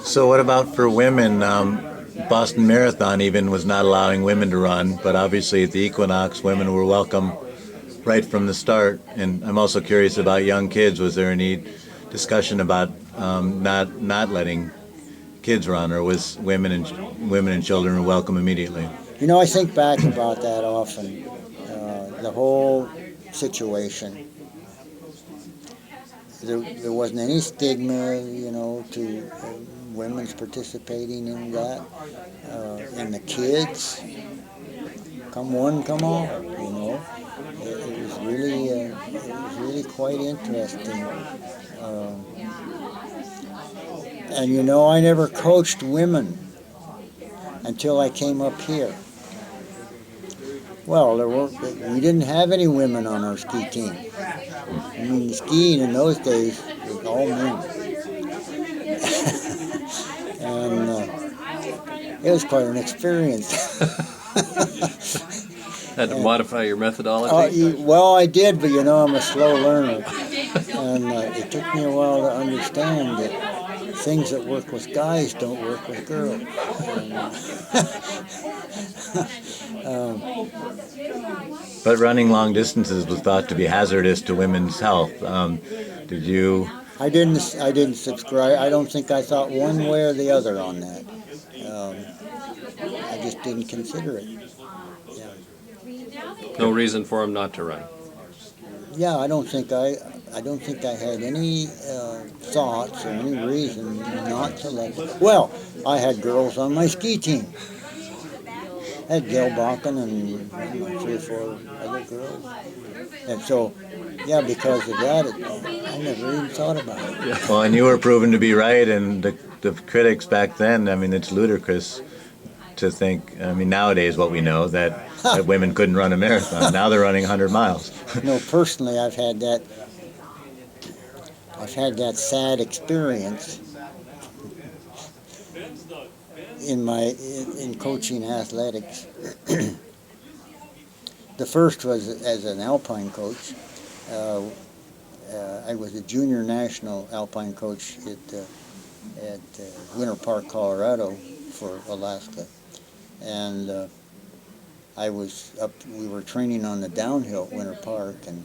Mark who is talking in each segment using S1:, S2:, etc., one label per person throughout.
S1: So what about for women? Boston Marathon even was not allowing women to run, but obviously at the Equinox, women were welcome right from the start. And I'm also curious about young kids. Was there any discussion about not letting kids run, or was women and children welcome immediately?
S2: You know, I think back about that often. The whole situation. There wasn't any stigma, to women's participating in that. And the kids, come one, come all. It was really quite interesting. Um, and I never coached women until I came up here. Well, we didn't have any women on our ski team. I mean, skiing in those days was all men. And it was quite an experience.
S3: Had to modify your methodology?
S2: Well, I did, but I'm a slow learner. And it took me a while to understand that things that work with guys don't work with girls.
S1: But running long distances was thought to be hazardous to women's health. Did you?
S2: I didn't subscribe. I don't think I thought one way or the other on that. I just didn't consider it. Yeah.
S3: No reason for him not to run.
S2: Yeah, I don't think I had any thoughts or any reason not to let them. Well, I had girls on my ski team. I had Gail Bakken and 3 or 4 other girls. And so, yeah, because of that, I never even thought about it.
S1: Yeah. Well, and you were proven to be right, and the critics back then, I mean, it's ludicrous to think, I mean, nowadays what we know, that women couldn't run a marathon. Now they're running 100 miles.
S2: Personally, I've had that sad experience in coaching athletics. The first was as an alpine coach. I was a junior national alpine coach at Winter Park, Colorado, for Alaska, and we were training on the downhill at Winter Park, and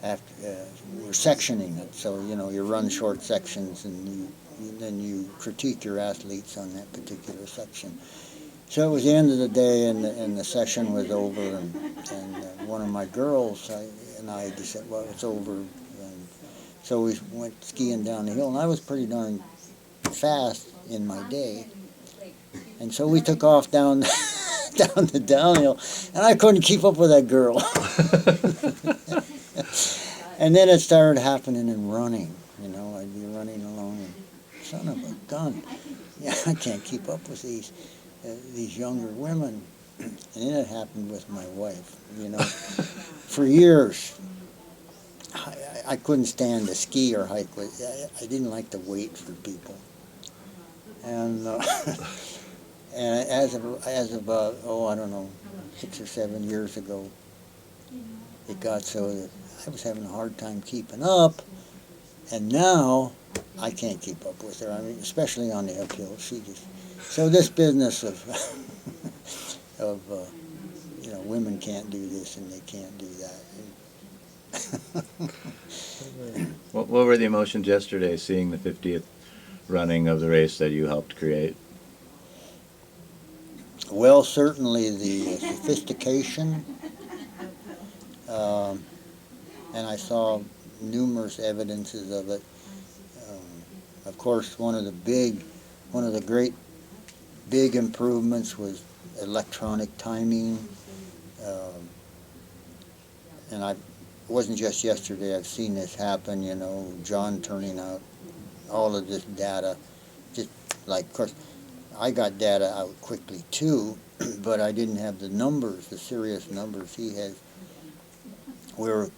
S2: after we were sectioning it, so you run short sections, and then you critique your athletes on that particular section. So it was the end of the day, and the session was over, and one of my girls and I just said, well, it's over. And so we went skiing down the hill, and I was pretty darn fast in my day. And so we took off down the downhill, and I couldn't keep up with that girl. And then it started happening in running. I'd be running along, and son of a gun, yeah, I can't keep up with these younger women. And then it happened with my wife. For years, I couldn't stand to ski or hike. I didn't like to wait for people. And and as about I don't know, 6 or 7 years ago, it got so that I was having a hard time keeping up, and now I can't keep up with her. I mean, especially on the uphill. So this business of women can't do this and they can't do that.
S1: What were the emotions yesterday, seeing the 50th running of the race that you helped create?
S2: Well, certainly the sophistication, and I saw numerous evidences of it. Of course, one of the great big improvements was electronic timing, and it wasn't just yesterday. I've seen this happen. John turning out all of this data, just like, of course, I got data out quickly too, but I didn't have the numbers, the serious numbers he has. We were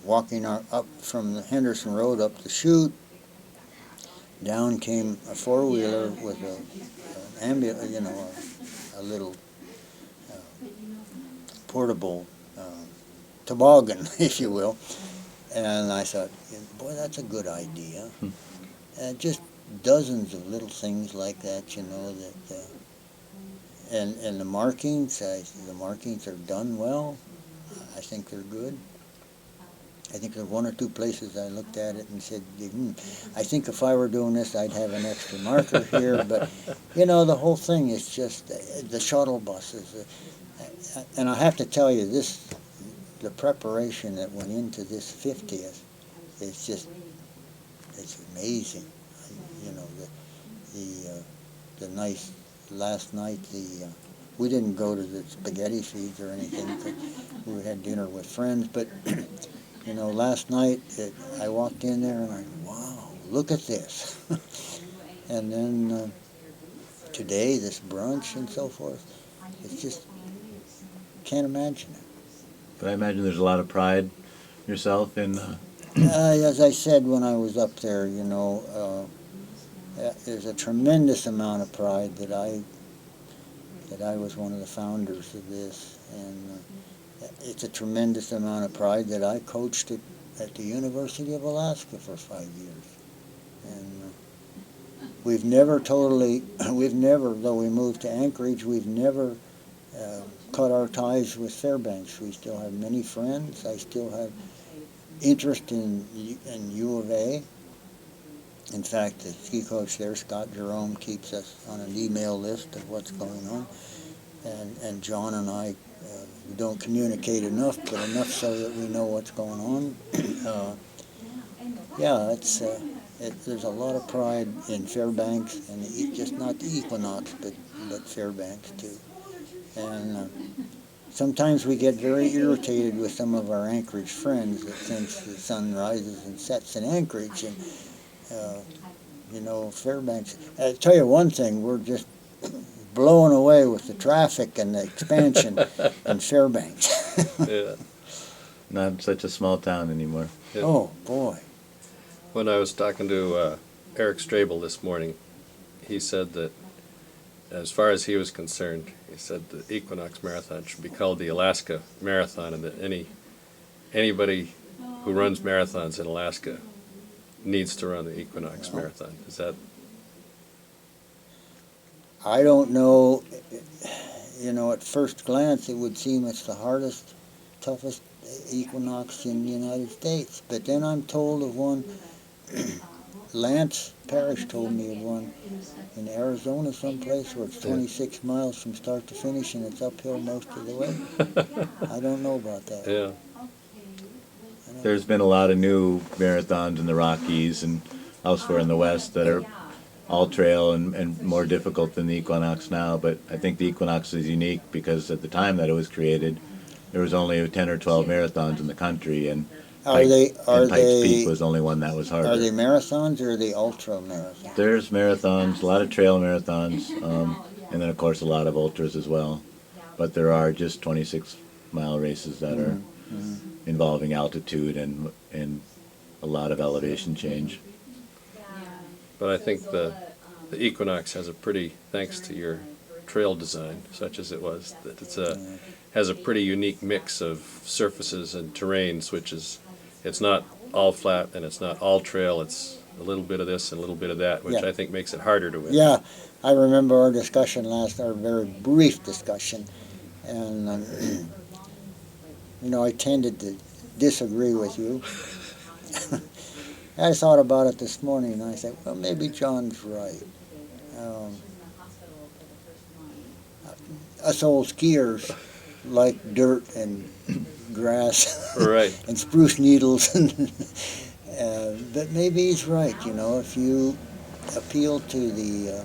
S2: walking up from the Henderson Road up the chute. Down came a four-wheeler with a little portable toboggan, if you will. And I thought, boy, that's a good idea. And just dozens of little things like that, you know, that, and the markings are done well. I think they're good. I think there's one or two places I looked at it and said, I think if I were doing this, I'd have an extra marker here. But, you know, the whole thing is just the shuttle buses. And I have to tell you, the preparation that went into this 50th is just, it's amazing. You know, the nice, last night, we didn't go to the spaghetti feeds or anything, but we had dinner with friends, but you know, last night I walked in there and wow, look at this. And then today, this brunch and so forth, it's just, can't imagine it.
S1: But I imagine there's a lot of pride yourself in.
S2: As I said when I was up there, you know, there's a tremendous amount of pride that I was one of the founders of this, and it's a tremendous amount of pride that I coached at the University of Alaska for 5 years. And we've never, though we moved to Anchorage, we've never cut our ties with Fairbanks. We still have many friends. I still have interest in U of A. In fact, the ski coach there, Scott Jerome, keeps us on an email list of what's going on. And John and I, we don't communicate enough, but enough so that we know what's going on. Yeah, there's a lot of pride in Fairbanks, and just not the Equinox, but Fairbanks too. And sometimes we get very irritated with some of our Anchorage friends that thinks the sun rises and sets in Anchorage, and you know, Fairbanks. I'll tell you one thing: we're just blown away with the traffic and the expansion in Fairbanks.
S3: Yeah.
S1: Not such a small town anymore.
S3: Yeah.
S2: Oh boy!
S3: When I was talking to Eric Strabel this morning, he said that as far as he was concerned, he said the Equinox Marathon should be called the Alaska Marathon, and that anybody who runs marathons in Alaska needs to run the Equinox Marathon. Is that?
S2: I don't know. You know, at first glance, it would seem it's the hardest, toughest equinox in the United States. But then I'm told of one. Lance Parrish told me of one in Arizona, someplace where it's 26 miles from start to finish, and it's uphill most of the way. I don't know about that.
S3: Yeah.
S1: There's been a lot of new marathons in the Rockies and elsewhere in the West that are all trail and more difficult than the Equinox now, but I think the Equinox is unique because at the time that it was created, there was only 10 or 12 marathons in the country, and Pikes Peak was the only one that was harder.
S2: Are they marathons or are they ultra marathons?
S1: There's marathons, a lot of trail marathons, and then of course a lot of ultras as well. But there are just 26-mile races that are involving altitude and a lot of elevation change.
S3: But I think the Equinox has a pretty, thanks to your trail design, such as it was, that has a pretty unique mix of surfaces and terrains, which is, it's not all flat and it's not all trail. It's a little bit of this and a little bit of that, which I think makes it harder to win.
S2: Yeah, I remember our discussion our very brief discussion, and you know, I tended to disagree with you. I thought about it this morning, and I said, well, maybe John's right. Us old skiers like dirt and grass,
S3: Right.
S2: and spruce needles, and but maybe he's right. You know, if you appeal to the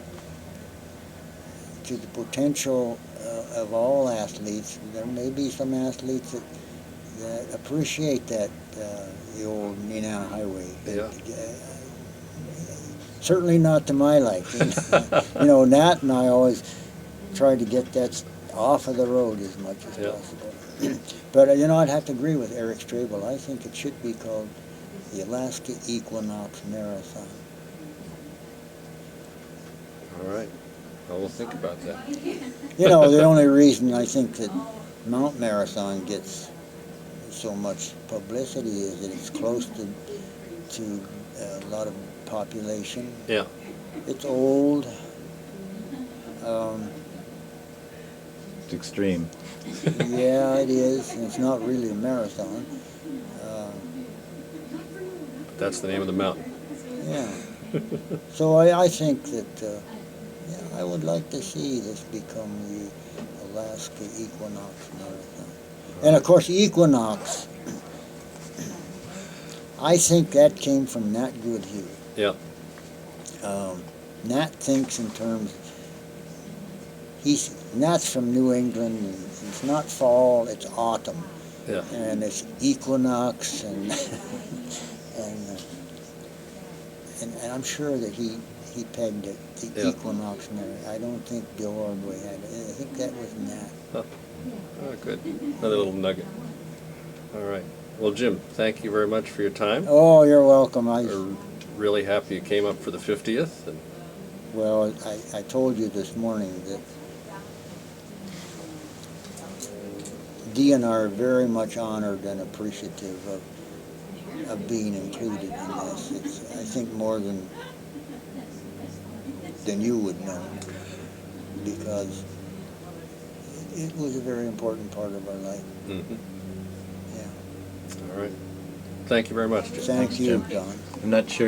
S2: potential of all athletes, there may be some athletes that appreciate that the old Nenana Highway. But,
S3: Yeah.
S2: certainly not to my liking. You know, Nat and I always tried to get that off of the road as much as possible. But, you know, I'd have to agree with Eric Strabel. I think it should be called the Alaska Equinox Marathon.
S3: All right. Well, we'll think about that.
S2: You know, the only reason I think that Mount Marathon gets so much publicity is that it's close to a lot of population.
S3: Yeah.
S2: It's old.
S1: It's extreme.
S2: Yeah, it is. And it's not really a marathon.
S3: That's the name of the mountain.
S2: Yeah. So I think that yeah, I would like to see this become the Alaska Equinox Marathon. And of course, Equinox, I think that came from Nat Goodhue.
S3: Yeah.
S2: Nat thinks in terms. Nat's from New England, and it's not fall; it's autumn.
S3: Yeah.
S2: And it's equinox, and and I'm sure that he pegged it the
S3: Yeah.
S2: Equinox Marathon. I don't think Bill Ordway had it. I think that was Nat.
S3: Oh, good. Another little nugget. All right. Well, Jim, thank you very much for your time.
S2: Oh, you're welcome.
S3: We're really happy you came up for the 50th. And
S2: Well, I told you this morning that Dee and I are very much honored and appreciative of being included in this. It's, I think, more than you would know, because it was a very important part of our life.
S3: Mhm.
S2: Yeah.
S3: All right. Thank you very much, Jim.
S2: Thank
S1: Thanks,
S2: you,
S1: Jim.
S2: Don.
S1: I'm not sure